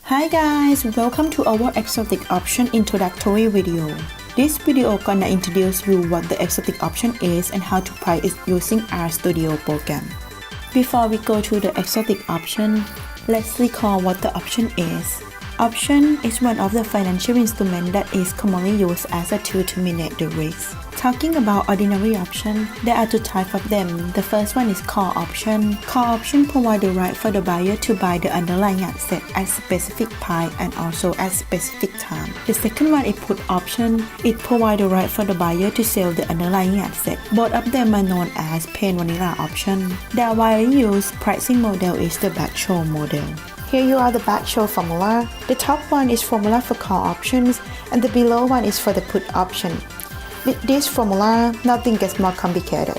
Hi guys, welcome to our exotic option introductory video. This video gonna introduce you what the exotic option is and how to price it using RStudio program. Before we go to the exotic option, let's recall what the option is. Option is one of the financial instruments that is commonly used as a tool to manage the risk. Talking about ordinary option, there are two types of them. The first one is call option. Call option provide the right for the buyer to buy the underlying asset at specific price and also at specific time. The second one is put option. It provides the right for the buyer to sell the underlying asset. Both of them are known as plain vanilla option. The widely used pricing model is the Black-Scholes model. Here you are the Black-Scholes formula. The top one is formula for call options and the below one is for the put option. With this formula, nothing gets more complicated,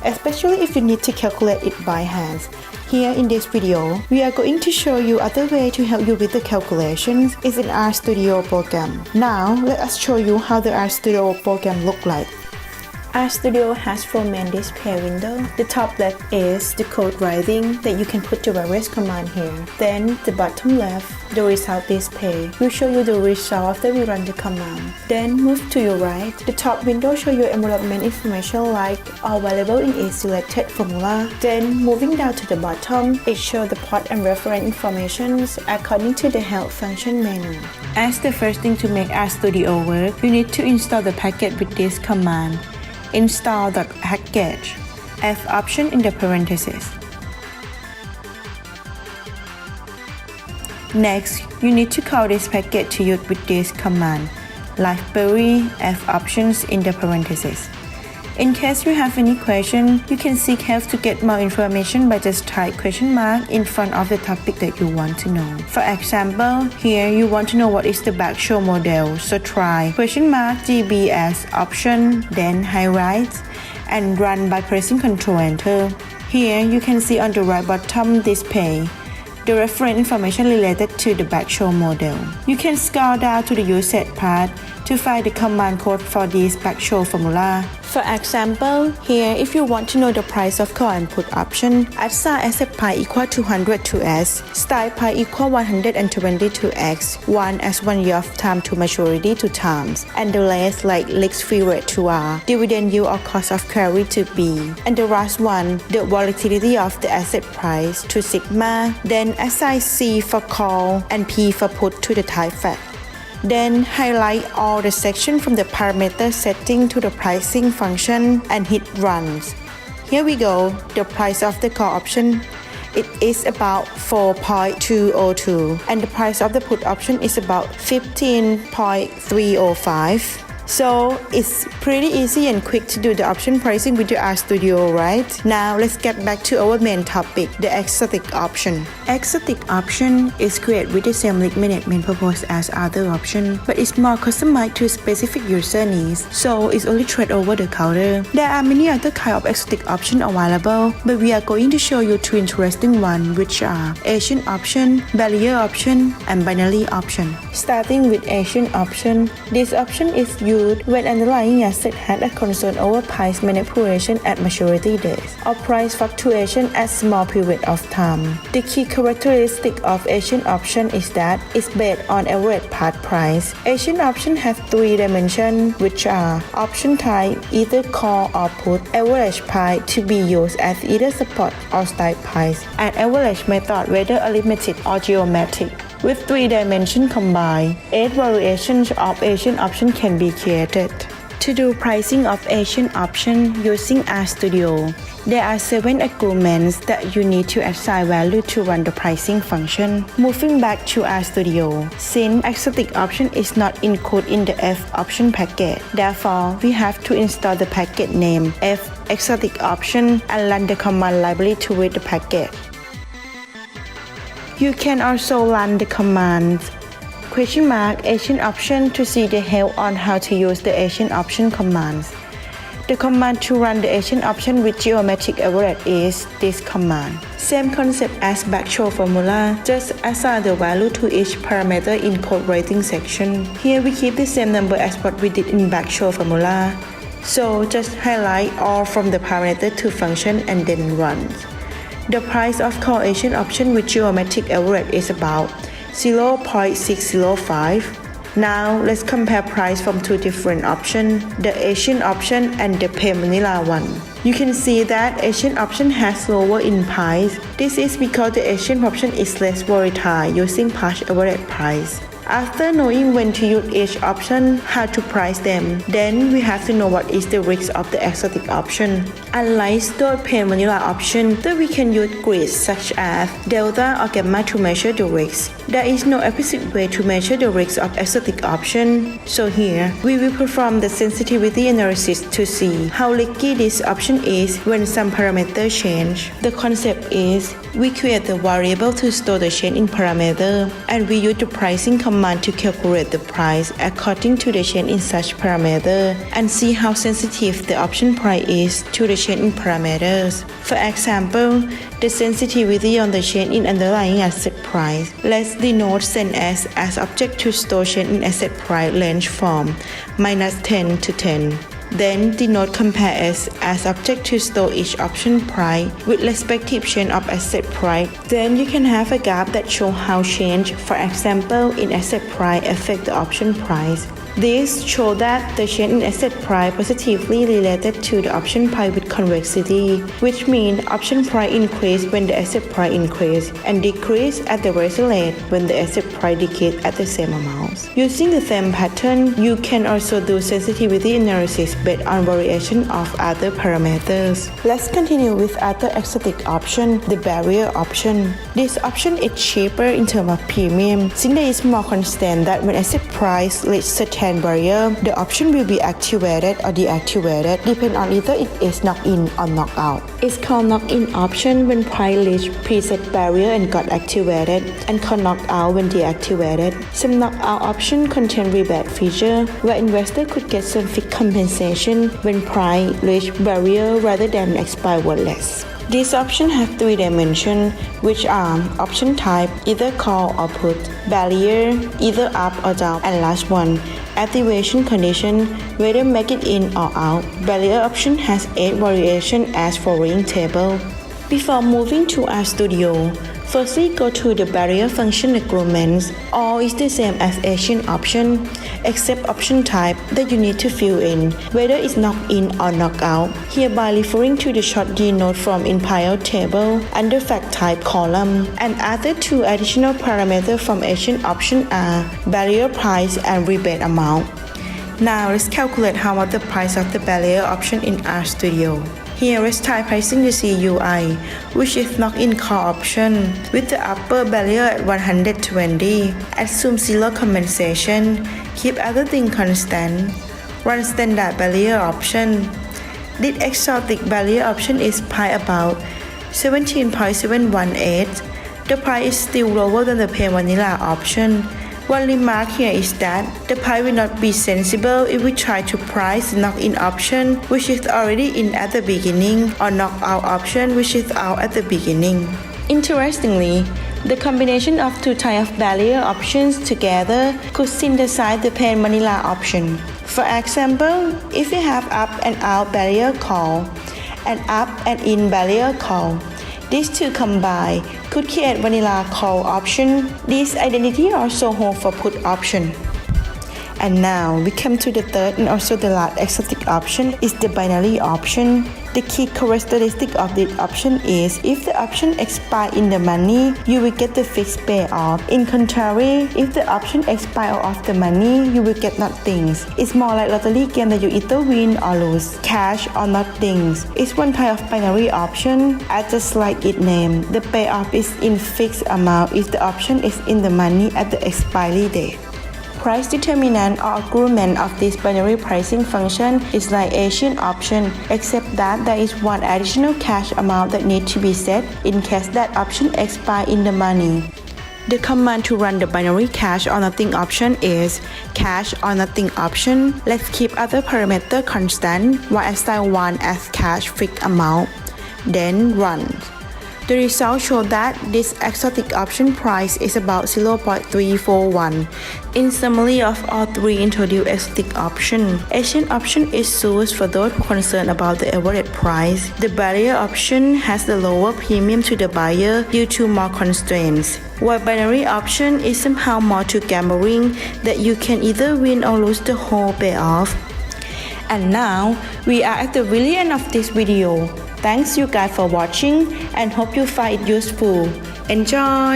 especially if you need to calculate it by hand. Here in this video, we are going to show you other way to help you with the calculations is in RStudio program. Now, let us show you how the RStudio program look like. RStudio has four main display windows. The top left is the code writing that you can put your various commands here. Then the bottom left, the result display, will show you the result after we run the command. Then move to your right. The top window show you envelopment information like all variable in each selected formula. Then moving down to the bottom, it shows the plot and reference information according to the help function menu. As the first thing to make RStudio work, you need to install the package with this command. Install.package, F option in the parentheses. Next, you need to call this package to use with this command, library F options in the parentheses. In case you have any question, you can seek help to get more information by just type question mark in front of the topic that you want to know. For example, here you want to know what is the Black-Scholes model, so try question mark GBS option, then highlight and run by pressing Ctrl Enter. Here you can see on the right bottom display the reference information related to the Black-Scholes model. You can scroll down to the usage part to find the command code for this Black-Scholes formula. For example, here if you want to know the price of call and put option, assign asset price equal to 100 to S, strike price equal 120 to X, 1 as 1 year of time to maturity to times, and the last like risk-free rate to R, dividend yield or cost of carry to B, and the last one, the volatility of the asset price to sigma, then assign C for call and P for put to the type fact. Then highlight all the sections from the parameter setting to the pricing function and hit runs. Here we go, the price of the call option. It is about 4.202 and the price of the put option is about 15.305. So it's pretty easy and quick to do the option pricing with your RStudio, right? Now let's get back to our main topic, the exotic option. Exotic option is created with the same risk management purpose as other option, but it's more customized to specific user needs, so it's only traded over the counter. There are many other kinds of exotic option available, but we are going to show you two interesting ones, which are Asian option, barrier option, and binary option. Starting with Asian option, this option is used when underlying asset had a concern over price manipulation at maturity dates or price fluctuation at small period of time. The key characteristic of Asian option is that it's based on average part price. Asian option have three dimensions, which are option type, either call or put, average price to be used as either support or strike price, and average method, whether arithmetic or geometric. With 3 dimensions combined, 8 variations of Asian option can be created. To do pricing of Asian option using RStudio, there are 7 arguments that you need to assign value to run the pricing function. Moving back to RStudio, since exotic option is not included in the F option package, therefore we have to install the package name F exotic option and run the command library to read the package. You can also run the command question mark Asian option to see the help on how to use the Asian option commands. The command to run the Asian option with geometric average is this command. Same concept as Black-Scholes formula, just assign the value to each parameter in code writing section. Here we keep the same number as what we did in Black-Scholes formula. So just highlight all from the parameter to function and then run. The price of call Asian option with geometric average is about 0.605. Now let's compare price from two different options, the Asian option and the plain vanilla one. You can see that Asian option has lower in price. This is because the Asian option is less volatile using past average price. After knowing when to use each option, how to price them, then we have to know what is the risk of the exotic option. Unlike the plain vanilla option, that we can use grids such as delta or gamma to measure the risk. There is no explicit way to measure the risk of exotic option. So here, we will perform the sensitivity analysis to see how risky this option is when some parameters change. The concept is, we create the variable to store the change in parameter, and we use the pricing command to calculate the price according to the change in such parameter and see how sensitive the option price is to the change in parameters. For example, the sensitivity on the change in underlying asset price. Let's denote CENS as object to store change in asset price range from -10 to 10. Then denote compare S as object to store each option price with respective change of asset price. Then you can have a graph that shows how change, for example, in asset price affect the option price. This shows that the change in asset price positively related to the option price with convexity, which means option price increase when the asset price increase and decrease at the ratio rate when the asset price decrease at the same amount. Using the same pattern, you can also do sensitivity analysis based on variation of other parameters. Let's continue with other exotic option, the barrier option. This option is cheaper in terms of premium, since there is more constant that when asset price reaches certain barrier, the option will be activated or deactivated depending on either it is knocked in or knocked out. It's called knock-in option when price reached preset barrier and got activated, and called knocked out when deactivated. Some knock-out option contain rebate feature where investor could get some fixed compensation when price reach barrier rather than expire less. This option has three dimensions, which are option type, either call or put, barrier, either up or down, and last one, activation condition, whether make it in or out. Barrier option has 8 variations as following table. Before moving to RStudio, firstly go to the barrier function agreements. All is the same as Asian option, except option type that you need to fill in, whether it's knocked in or knocked out. Hereby referring to the short denote from in prior table under fact type column. And other two additional parameters from Asian option are barrier price and rebate amount. Now let's calculate how much the price of the barrier option in RStudio. Here let's try pricing the CUI, which is knock-in call option, with the upper barrier at 120. Assume zero compensation, keep other things constant. Run standard barrier option. This exotic barrier option is priced about 17.718. The price is still lower than the plain vanilla option. One remark here is that the price will not be sensible if we try to price the knock-in option, which is already in at the beginning, or knock-out option, which is out at the beginning. Interestingly, the combination of two types of barrier options together could synthesize the plain vanilla option. For example, if you have up and out barrier call and up and in barrier call, these two combined could create vanilla call option. This identity also holds for put option. And now we come to the third and also the last exotic option is the binary option. The key characteristic of this option is if the option expires in the money, you will get the fixed payoff. In contrary, if the option expires off the money, you will get nothing. It's more like lottery game that you either win or lose, cash or nothing. It's one type of binary option, as just like its name. The payoff is in fixed amount if the option is in the money at the expiry date. Price determinant or agreement of this binary pricing function is like Asian option, except that there is one additional cash amount that needs to be set in case that option expires in the money. The command to run the binary cash or nothing option is cash or nothing option. Let's keep other parameter constant while assign one as cash fixed amount. Then run. The results show that this exotic option price is about 0.341. In summary of all three introduced exotic option, Asian option is chosen for those who are concerned about the average price. The barrier option has the lower premium to the buyer due to more constraints, while binary option is somehow more too gambling that you can either win or lose the whole payoff. And now, we are at the very end of this video. Thanks you guys for watching and hope you find it useful. Enjoy!